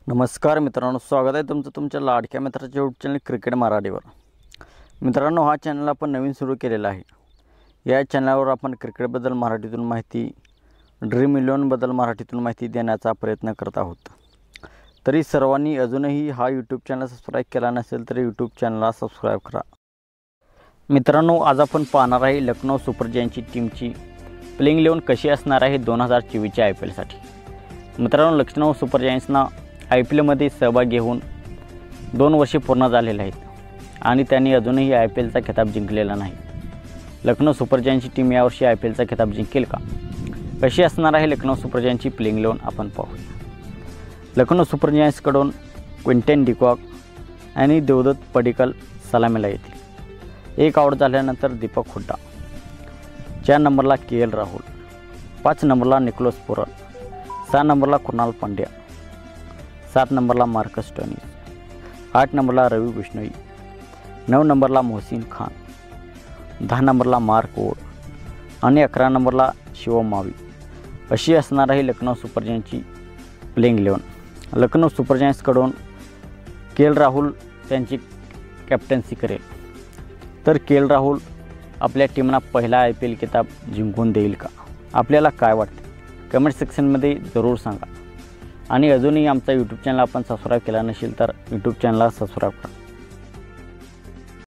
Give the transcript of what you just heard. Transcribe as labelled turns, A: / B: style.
A: नमस्कार मित्रांनो, स्वागत आहे तुमचं तुमच्या लाडक्या मित्राच्या यूट्यूब चॅनल क्रिकेट मराठीवर। मित्रांनो, हा चॅनल आपण नवीन सुरू केलेला आहे। या चॅनलवर आपण क्रिकेटबद्दल मराठीतून माहिती, ड्रीम 11 बद्दल मराठीतून माहिती देण्याचा प्रयत्न करत आहोत। तरी सर्वांनी अजूनही हा यूट्यूब चॅनल सबस्क्राइब केला नसेल तर यूट्यूब चॅनलला सबस्क्राइब करा। मित्रांनो, आज आपण पाहणार आहे लखनौ सुपर जायंट्सची टीमची प्लेइंग 11 कशी असणार आहे 2024च्या IPL साठी। मित्रांनो, लखनौ सुपर जायंट्सना IPL मध्ये सहभाग घेऊन 2 वर्षे पूर्ण झालेले आहेत आणि त्यांनी अजूनही IPLचा खिताब जिंकलेला नाही। लखनौ सुपर जायंट्सची टीम यावर्षी IPLचा खिताब जिंकेल का? कशी असणार आहे लखनौ सुपर जायंट्सची प्लेइंग 11 आपण पाहूया। लखनौ सुपर जायंट्सकडून क्विंटन डिकॉक आणि देवदत्त पडिक्कल सलामीला येतील। 1 आउट झाल्यानंतर दीपक हुड्डा, 4 नंबरला KL राहुल, 5 नंबरला निकोलस पुरन, 6 नंबरला कृणाल पांड्या, 7 नंबरला मार्कस स्टोइनिस, 8 नंबरला रवि बिश्नोई, 9 नंबरला मोहसिन खान, 10 नंबरला मार्क वोड आणि 11 नंबरला शिवम मावी अशी असणार आहे लखनौ सुपर जायंट्सची प्लेइंग 11। लखनौ सुपर जायंट्सकडून KL राहुल त्यांची कॅप्टन्सी करेल, तर KL राहुल आपल्या टीमला पहिला IPL किताब जिंकून देईल का? आपल्याला काय वाटते कमेंट सेक्शनमध्ये जरूर सांगा। आणि अजूनही आमचा यूट्यूब चॅनल आपण सबस्क्राइब केला नसेल तर यूट्यूब चॅनलला सबस्क्राइब करा।